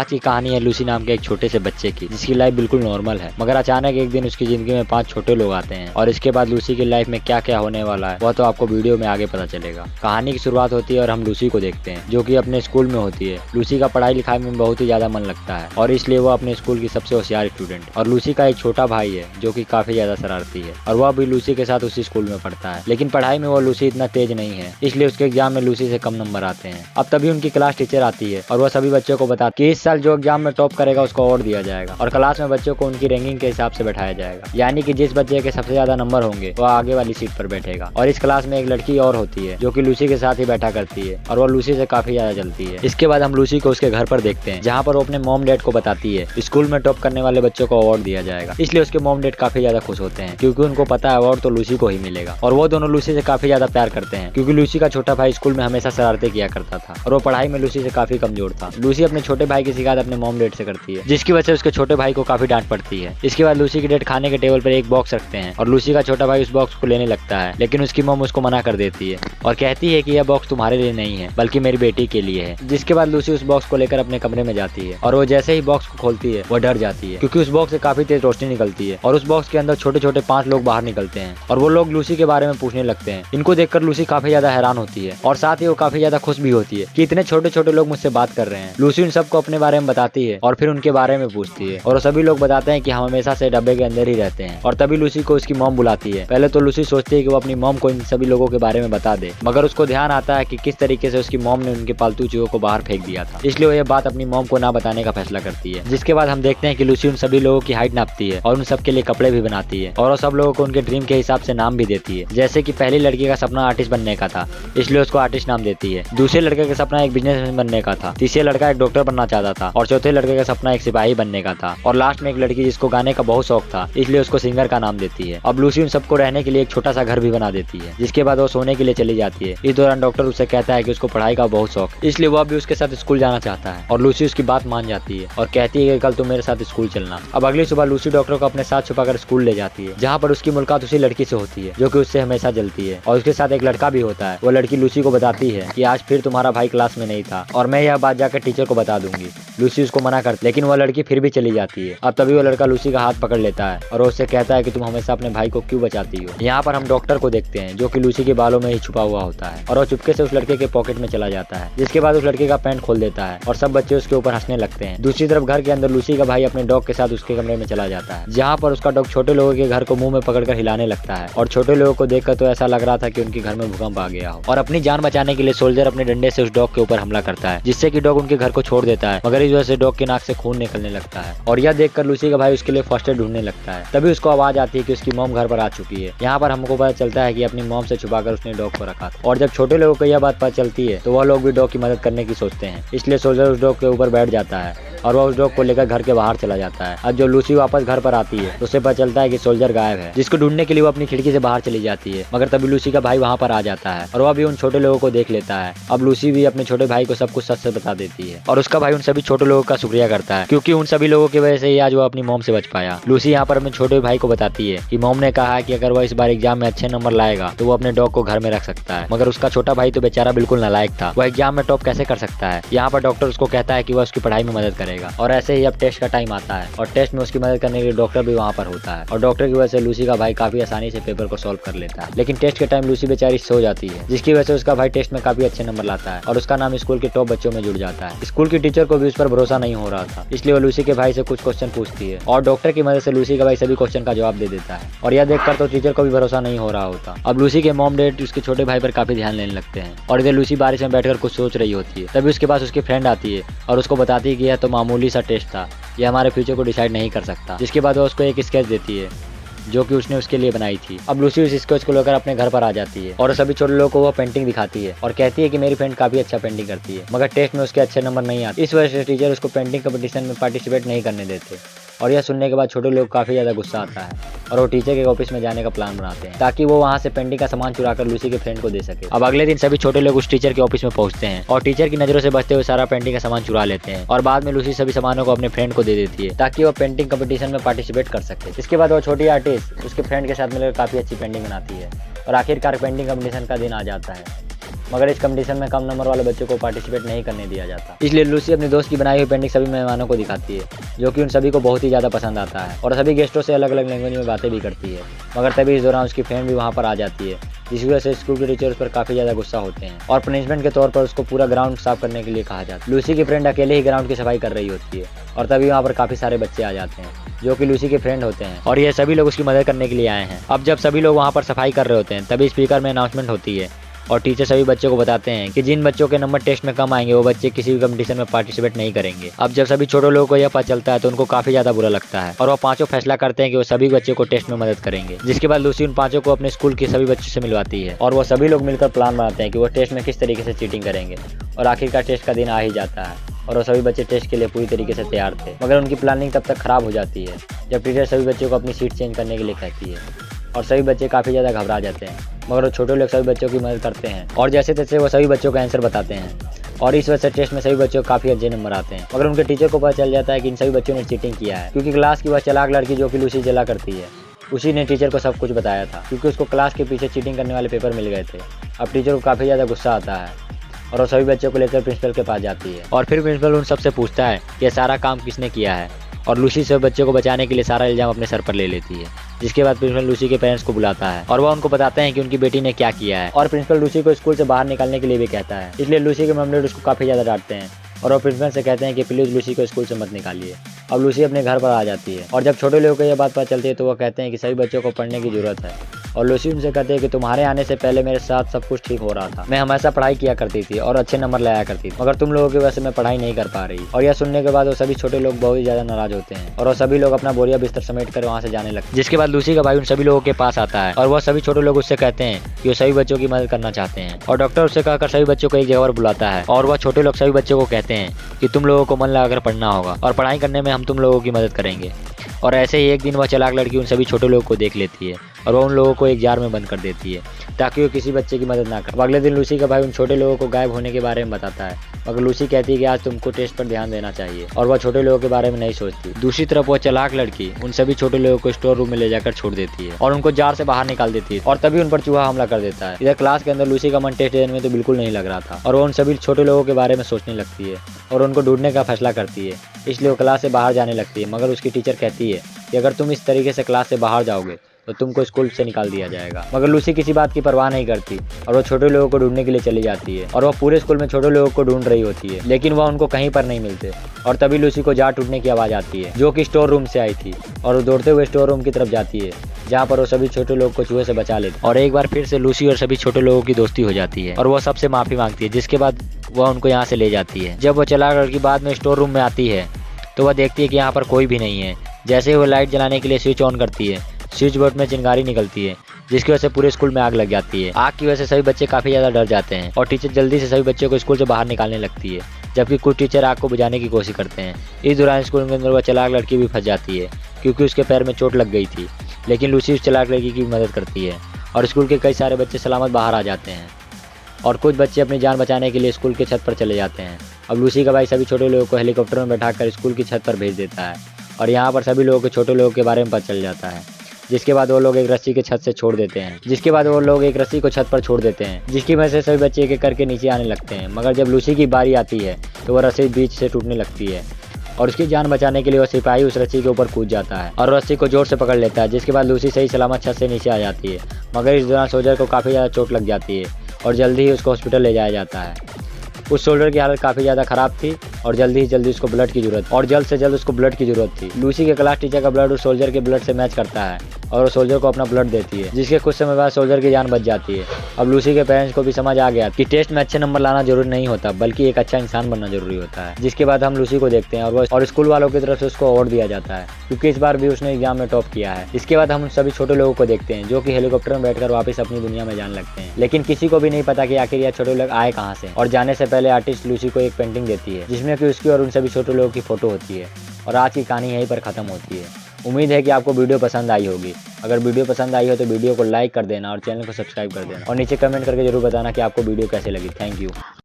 आज की कहानी है लूसी नाम के एक छोटे से बच्चे की, जिसकी लाइफ बिल्कुल नॉर्मल है, मगर अचानक एक दिन उसकी जिंदगी में 5 छोटे लोग आते हैं और इसके बाद लूसी की लाइफ में क्या क्या होने वाला है वह तो आपको वीडियो में आगे पता चलेगा। कहानी की शुरुआत होती है और हम लूसी को देखते हैं जो कि अपने स्कूल में होती है। लूसी का पढ़ाई लिखाई में बहुत ही ज्यादा मन लगता है और इसलिए वो अपने स्कूल की सबसे होशियार स्टूडेंट। और लूसी का एक छोटा भाई है जो कि काफी ज्यादा शरारती है और वह भी लूसी के साथ उसी स्कूल में पढ़ता है, लेकिन पढ़ाई में वो लूसी इतना तेज नहीं है, इसलिए उसके एग्जाम में लूसी से कम नंबर आते हैं। अब तभी उनकी क्लास टीचर आती है और वह सभी बच्चों को बताती है कि इस साल जो एग्जाम में टॉप करेगा उसको अवार्ड दिया जाएगा और क्लास में बच्चों को उनकी रैंकिंग के हिसाब से बैठाया जाएगा, यानी कि जिस बच्चे के सबसे ज्यादा नंबर होंगे वह आगे वाली सीट पर बैठेगा। और इस क्लास में एक लड़की और होती है जो कि लूसी के साथ ही बैठा करती है और वह लूसी से काफी ज्यादा जलती है। इसके बाद हम लूसी को उसके घर पर देखते हैं जहाँ पर वो अपने मॉम डैड को बताती है स्कूल में टॉप करने वाले बच्चों को अवार्ड दिया जाएगा, इसलिए उसके मॉम डैड काफी ज्यादा खुश होते हैं क्योंकि उनको पता है अवार्ड तो लूसी को ही मिलेगा। और वो दोनों लूसी से काफी ज्यादा प्यार करते हैं क्योंकि लूसी का छोटा भाई स्कूल में हमेशा शरारतें किया करता था और वो पढ़ाई में लूसी से काफी कमजोर था। लूसी अपने छोटे भाई की शिकायत अपने मॉम डैड से करती है जिसकी वजह से उसके छोटे भाई को काफी डांट पड़ती है। इसके बाद लूसी के डैड खाने के टेबल पर एक बॉक्स रखते हैं और लूसी का छोटा भाई उस बॉक्स को लेने लगता है, लेकिन उसकी मॉम उसको मना कर देती है और कहती है कि यह बॉक्स तुम्हारे लिए नहीं है बल्कि मेरी बेटी के लिए है। जिसके बाद लूसी उस बॉक्स को लेकर अपने कमरे में जाती है और वो जैसे ही बॉक्स को खोलती है वह डर जाती है क्योंकि उस बॉक्स से काफी तेज रोशनी निकलती है और उस बॉक्स के अंदर छोटे छोटे 5 लोग बाहर निकलते हैं और वो लोग लूसी के बारे में पूछने लगते हैं। इनको देखकर लूसी काफी ज्यादा हैरान होती है और साथ ही वो काफी ज्यादा खुश भी होती है कि इतने छोटे छोटे लोग मुझसे बात कर रहे हैं। लूसी उन सबको अपने बारे में बताती है और फिर उनके बारे में पूछती है और सभी लोग बताते हैं कि हम हमेशा से डब्बे के अंदर ही रहते हैं। और तभी लूसी को उसकी मॉम बुलाती है। पहले तो लूसी सोचती है कि वो अपनी मॉम को इन सभी लोगों के बारे में बता दे, मगर उसको ध्यान आता है कि किस तरीके से उसकी मॉम ने उनके पालतू चूहों को बाहर फेंक दिया था, इसलिए वो ये बात अपनी मॉम को ना बताने का फैसला करती है। जिसके बाद हम देखते हैं कि लूसी उन सभी लोगों की हाइट नापती है और उन सबके लिए कपड़े भी बनाती है और वो सब लोगों को उनके ड्रीम के हिसाब से नाम भी देती है। जैसे कि पहली लड़की का सपना आर्टिस्ट बनने का था, इसलिए उसको आर्टिस्ट नाम देती है। दूसरे लड़के का सपना एक बिजनेसमैन बनने का था, तीसरे लड़का एक डॉक्टर बनना चाहता था और चौथे लड़के का सपना एक सिपाही बनने का था और लास्ट में एक लड़की जिसको गाने का बहुत शौक था, इसलिए उसको सिंगर का नाम देती है। अब लूसी उन सबको रहने के लिए एक छोटा सा घर भी बना देती है। जिसके बाद वो सोने के लिए चली जाती है। इस दौरान डॉक्टर उससे कहता है कि उसको पढ़ाई का बहुत शौक, इसलिए वह भी उसके साथ स्कूल जाना चाहता है और लूसी उसकी बात मान जाती है और कहती है कि कल तुम मेरे साथ स्कूल चलना। अब अगली सुबह लूसी डॉक्टर को अपने साथ छुपाकर स्कूल ले जाती है जहाँ पर उसकी मुलाकात उसी लड़की से होती है जो कि उससे हमेशा जलती है और उसके साथ एक लड़का भी होता है। वो लड़की लूसी को बताती है कि आज फिर तुम्हारा भाई क्लास में नहीं था और मैं यह बात जाकर टीचर को बता दूंगी। लूसी उसको मना करती लेकिन वह लड़की फिर भी चली जाती है। अब तभी वो लड़का लूसी का हाथ पकड़ लेता है और उससे कहता है कि तुम हमेशा अपने भाई को क्यों बचाती हो। यहाँ पर हम डॉक्टर को देखते हैं जो कि लूसी के बालों में ही छुपा हुआ होता है और वो चुपके से उस लड़के के पॉकेट में चला जाता है। जिसके बाद उस लड़के का पैंट खोल देता है और सब बच्चे उसके ऊपर हंसने लगते हैं। दूसरी तरफ घर के अंदर लूसी का भाई अपने डॉग के साथ उसके कमरे में चला जाता है जहाँ पर उसका डॉग छोटे लोगों के घर को मुंह में पकड़कर हिलाने लगता है और छोटे लोगों को देखकर तो ऐसा लग रहा था कि उनके घर में भूकंप आ गया हो। और अपनी जान बचाने के लिए सोल्जर अपने डंडे से उस डॉग के ऊपर हमला करता है जिससे कि डॉग उनके घर को छोड़ देता है, मगर इस वजह से डॉग के नाक से खून निकलने लगता है और यह देखकर लूसी का भाई उसके लिए फर्स्ट एड ढूंढने लगता है। तभी उसको आवाज आती है कि उसकी मॉम घर पर आ चुकी है। यहाँ पर हमको पता चलता है कि अपनी मॉम से छुपाकर उसने डॉग को रखा था और जब छोटे लोगों को यह बात पता चलती है तो वह लोग भी डॉग की मदद करने की सोचते हैं, इसलिए सोल्जर उस डॉग के ऊपर बैठ जाता है और वह उस डॉग को लेकर घर के बाहर चला जाता है। अब जब लूसी वापस घर पर आती है तो उसे पता चलता है कि सोल्जर गायब है, जिसको ढूंढने के लिए वो अपनी खिड़की से बाहर चली जाती है, मगर तभी लूसी का भाई वहाँ पर आ जाता है और वह भी उन छोटे लोगों को देख लेता है। अब लूसी भी अपने छोटे भाई को सब कुछ सच से बता देती है और उसका भाई उन सभी छोटे लोगों का शुक्रिया करता है क्योंकि उन सभी लोगों की वजह से ही आज वो अपनी मॉम से बच पाया। लूसी यहाँ पर अपने छोटे भाई को बताती है कि मॉम ने कहा है कि अगर वह इस बार एग्जाम में अच्छे नंबर लाएगा तो वो अपने डॉग को घर में रख सकता है, मगर उसका छोटा भाई तो बेचारा बिल्कुल नालायक था, वह एग्जाम में टॉप कैसे कर सकता है। यहाँ पर डॉक्टर उसको कहता है कि वह उसकी पढ़ाई में मदद करेगा और ऐसे ही अब टेस्ट का टाइम आता है और टेस्ट में उसकी मदद करने के लिए डॉक्टर भी वहाँ पर होता है और डॉक्टर की वजह से लूसी का भाई काफी आसानी से पेपर को सॉल्व कर लेता है। लेकिन टेस्ट के टाइम लूसी बेचारी सो जाती है जिसकी वजह से उसका भाई टेस्ट में काफी अच्छे नंबर लाता है और उसका नाम स्कूल के टॉप बच्चों में जुड़ जाता है। स्कूल की टीचर को भी उस पर भरोसा नहीं हो रहा था, इसलिए वो लूसी के भाई से कुछ क्वेश्चन पूछती है और डॉक्टर की मदद से लूसी का भाई सभी क्वेश्चन का जवाब दे देता है और यह देखकर तो टीचर को भी भरोसा नहीं हो रहा होता। अब लूसी के मॉम डैड उसके छोटे भाई पर काफी ध्यान लेने लगते हैं और इधर लूसी बारिश में बैठकर कुछ सोच रही होती है। तभी उसके पास उसकी फ्रेंड आती है और उसको बताती है कि यह तो मामूली सा टेस्ट था, यह हमारे फ्यूचर को डिसाइड नहीं कर सकता। जिसके बाद वो उसको एक स्केच देती है जो कि उसने उसके लिए बनाई थी। अब लूसी उस स्केच को लेकर अपने घर पर आ जाती है और सभी छोटे लोगों को वो पेंटिंग दिखाती है और कहती है कि मेरी फ्रेंड काफी अच्छा पेंटिंग करती है, मगर टेस्ट में उसके अच्छे नंबर नहीं आते। इस वजह से टीचर उसको पेंटिंग कंपटीशन में पार्टिसिपेट नहीं करने देते और यह सुनने के बाद छोटे लोग काफी ज्यादा गुस्सा आता है और वो टीचर के ऑफिस में जाने का प्लान बनाते हैं ताकि वो वहाँ से पेंटिंग का सामान चुरा कर लूसी के फ्रेंड को दे सके। अब अगले दिन सभी छोटे लोग उस टीचर के ऑफिस में पहुंचते हैं और टीचर की नजरों से बचते हुए सारा पेंटिंग का सामान चुरा लेते हैं और बाद में लूसी सभी सामानों को अपने फ्रेंड को दे देती है ताकि वो पेंटिंग कंपटीशन में पार्टिसिपेट कर सके। इसके बाद वो छोटी आर्टिस्ट उसके फ्रेंड के साथ मिलकर काफी अच्छी पेंटिंग बनाती है और आखिरकार पेंटिंग कंपटीशन का दिन आ जाता है। मगर इस कंपटीशन में कम नंबर वाले बच्चों को पार्टिसिपेट नहीं करने दिया जाता। इसलिए लूसी अपने दोस्त की बनाई हुई पेंटिंग सभी मेहमानों को दिखाती है, जो कि उन सभी को बहुत ही ज़्यादा पसंद आता है और सभी गेस्टों से अलग अलग लैंग्वेज में बातें भी करती है। मगर तभी इस दौरान उसकी फ्रेंड भी वहाँ पर आ जाती है, जिसकी वजह से स्कूल के टीचर उस पर काफ़ी ज़्यादा गुस्सा होते हैं और पनिशमेंट के तौर पर उसको पूरा ग्राउंड साफ करने के लिए कहा जाता है। लूसी की फ्रेंड अकेले ही ग्राउंड की सफाई कर रही होती है और तभी वहाँ पर काफ़ी सारे बच्चे आ जाते हैं जो कि लूसी के फ्रेंड होते हैं और ये सभी लोग उसकी मदद करने के लिए आए हैं। अब जब सभी लोग वहाँ पर सफाई कर रहे होते हैं तभी स्पीकर में अनाउंसमेंट होती है और टीचर सभी बच्चों को बताते हैं कि जिन बच्चों के नंबर टेस्ट में कम आएंगे वो बच्चे किसी भी कंपटीशन में पार्टिसिपेट नहीं करेंगे। अब जब सभी छोटे लोगों को यह पता चलता है तो उनको काफी ज्यादा बुरा लगता है और वो पांचों फैसला करते हैं कि वो सभी बच्चों को टेस्ट में मदद करेंगे। जिसके बाद लूसी उन पांचों को अपने स्कूल के सभी बच्चों से मिलवाती है और वो सभी लोग मिलकर प्लान बनाते हैं कि वो टेस्ट में किस तरीके से चीटिंग करेंगे और आखिरकार टेस्ट का दिन आ ही जाता है और वो सभी बच्चे टेस्ट के लिए पूरी तरीके से तैयार थे। मगर उनकी प्लानिंग तब तक खराब हो जाती है जब टीचर सभी बच्चों को अपनी सीट चेंज करने के लिए कहती है और सभी बच्चे काफ़ी ज़्यादा घबरा जाते हैं। मगर वो छोटे लोग सभी बच्चों की मदद करते हैं और जैसे तैसे वो सभी बच्चों का आंसर बताते हैं और इस वजह से टेस्ट में सभी बच्चों को काफ़ी अच्छे नंबर आते हैं। मगर उनके टीचर को पता चल जाता है कि इन सभी बच्चों ने चीटिंग किया है, क्योंकि क्लास की वह चालाक लड़की जो कि लूसी चला करती है उसी ने टीचर को सब कुछ बताया था, क्योंकि उसको क्लास के पीछे चीटिंग करने वाले पेपर मिल गए थे। अब टीचर को काफ़ी ज़्यादा गुस्सा आता है और वो सभी बच्चों को लेकर प्रिंसिपल के पास जाती है और फिर प्रिंसिपल उन सबसे पूछता है कि यह सारा काम किसने किया है और लूसी से बच्चों को बचाने के लिए सारा इल्जाम अपने सर पर ले लेती है। जिसके बाद प्रिंसिपल लूसी के पेरेंट्स को बुलाता है और वह उनको बताते हैं कि उनकी बेटी ने क्या किया है और प्रिंसिपल लूसी को स्कूल से बाहर निकालने के लिए भी कहता है। इसलिए लूसी के मम डैड उसको काफ़ी ज़्यादा डांटते हैं और वो प्रिंसिपल से कहते हैं कि प्लीज़ लूसी को स्कूल से मत निकालिए। अब लूसी अपने घर पर आ जाती है और जब छोटे लोगों को यह बात पता चलती है तो वो कहते हैं कि सभी बच्चों को पढ़ने की जरूरत है और लूसी उनसे कहते हैं कि तुम्हारे आने से पहले मेरे साथ सब कुछ ठीक हो रहा था, मैं हमेशा पढ़ाई किया करती थी और अच्छे नंबर लाया करती थी, मगर तुम लोगों की वजह से मैं पढ़ाई नहीं कर पा रही। और यह सुनने के बाद वो सभी छोटे लोग बहुत ही ज़्यादा नाराज होते हैं और वो सभी लोग अपना बोरिया बिस्तर समेट कर वहाँ से जाने लगते। जिसके बाद लूसी का भाई उन सभी लोगों के पास आता है और वह सभी छोटे लोग उससे कहते हैं कि वो सभी बच्चों की मदद करना चाहते हैं और डॉक्टर उससे कहकर सभी बच्चों को एक जगह पर बुलाता है और वह छोटे लोग सभी बच्चों को कहते हैं कि तुम लोगों को मन लगाकर पढ़ना होगा और पढ़ाई करने में हम तुम लोगों की मदद करेंगे। और ऐसे ही एक दिन वह चालाक लड़की उन सभी छोटे लोगों को देख लेती है और वह उन लोगों को एक जार में बंद कर देती है ताकि वो किसी बच्चे की मदद ना करे। अगले दिन लूसी का भाई उन छोटे लोगों को गायब होने के बारे में बताता है, मगर लूसी कहती है कि आज तुमको टेस्ट पर ध्यान देना चाहिए और वह छोटे लोगों के बारे में नहीं सोचती। दूसरी तरफ वह चालाक लड़की उन सभी छोटे लोगों को स्टोर रूम में ले जाकर छोड़ देती है और उनको जार से बाहर निकाल देती है और तभी उन पर चूहा हमला कर देता है। इधर क्लास के अंदर लूसी का मन टेस्ट देने में तो बिल्कुल नहीं लग रहा था और वो उन सभी छोटे लोगों के बारे में सोचने लगती है और उनको ढूंढने का फैसला करती है। इसलिए वो क्लास से बाहर जाने लगती है, मगर उसकी टीचर कहती है कि अगर तुम इस तरीके से क्लास से बाहर जाओगे तो तुमको स्कूल से निकाल दिया जाएगा। मगर लूसी किसी बात की परवाह नहीं करती और वो छोटे लोगों को ढूंढने के लिए चली जाती है और वह पूरे स्कूल में छोटे लोगों को ढूंढ रही होती है, लेकिन वह उनको कहीं पर नहीं मिलते। और तभी लूसी को जार टूटने की आवाज़ आती है जो कि स्टोर रूम से आई थी और वो दौड़ते हुए स्टोर रूम की तरफ जाती है जहाँ पर वो सभी छोटे लोगों को चूहे से बचा लेते और एक बार फिर से लूसी और सभी छोटे लोगों की दोस्ती हो जाती है और वह सबसे माफ़ी मांगती है। जिसके बाद वह उनको यहाँ से ले जाती है। जब वह चालाक लड़की बाद में स्टोर रूम में आती है तो वह देखती है कि यहाँ पर कोई भी नहीं है। जैसे ही वो लाइट जलाने के लिए स्विच ऑन करती है, स्विच बोर्ड में चिंगारी निकलती है जिसकी वजह से पूरे स्कूल में आग लग जाती है। आग की वजह से सभी बच्चे काफ़ी ज़्यादा डर जाते हैं और टीचर जल्दी से सभी बच्चों को स्कूल से बाहर निकालने लगती है, जबकि कुछ टीचर आग को बुझाने की कोशिश करते हैं। इस दौरान स्कूल के अंदर वह चालाक लड़की भी फंस जाती है क्योंकि उसके पैर में चोट लग गई थी, लेकिन लूसी उस चालाक लड़की की मदद करती है और स्कूल के कई सारे बच्चे सलामत बाहर आ जाते हैं और कुछ बच्चे अपनी जान बचाने के लिए स्कूल के छत पर चले जाते हैं। अब लूसी का भाई सभी छोटे लोगों को हेलीकॉप्टर में बैठाकर स्कूल की छत पर भेज देता है और यहाँ पर सभी लोगों को छोटे लोगों के बारे में पता चल जाता है। जिसके बाद वो लोग एक रस्सी के छत से छोड़ देते हैं रस्सी को छत पर छोड़ देते हैं, जिसकी वजह से सभी बच्चे एक एक करके नीचे आने लगते हैं। मगर जब लूसी की बारी आती है तो वह रस्सी बीच से टूटने लगती है और उसकी जान बचाने के लिए वह सिपाही उस रस्सी के ऊपर कूद जाता है और रस्सी को जोर से पकड़ लेता है। जिसके बाद लूसी सही सलामत छत से नीचे आ जाती है, मगर इस दौरान सोल्जर को काफ़ी ज़्यादा चोट लग जाती है और जल्दी ही उसको हॉस्पिटल ले जाया जाता है। उस सोल्जर की हालत काफ़ी ज़्यादा ख़राब थी और जल्दी उसको ब्लड की ज़रूरत थी। लूसी के क्लास टीचर का ब्लड उस सोल्जर के ब्लड से मैच करता है और वो सोल्जर को अपना ब्लड देती है, जिसके कुछ समय बाद सोल्जर की जान बच जाती है। अब लूसी के पेरेंट्स को भी समझ आ गया कि टेस्ट में अच्छे नंबर लाना जरूरी नहीं होता, बल्कि एक अच्छा इंसान बनना जरूरी होता है। जिसके बाद हम लूसी को देखते हैं और स्कूल वालों की तरफ से उसको अवार्ड दिया जाता है क्योंकि इस बार भी उसने एग्जाम में टॉप किया है। इसके बाद हम सभी छोटे लोगों को देखते हैं जो कि हेलीकॉप्टर में बैठकर वापस अपनी दुनिया में जाने लगते हैं, लेकिन किसी को भी नहीं पता कि आखिर यह छोटे लोग आए कहाँ से। और जाने से पहले आर्टिस्ट लूसी को एक पेंटिंग देती है जिसमें कि उसकी और उन सभी छोटे लोगों की फोटो होती है और आज की कहानी यहीं पर खत्म होती है। उम्मीद है कि आपको वीडियो पसंद आई होगी। अगर वीडियो पसंद आई हो तो वीडियो को लाइक कर देना और चैनल को सब्सक्राइब कर देना और नीचे कमेंट करके जरूर बताना कि आपको वीडियो कैसे लगी। Thank you.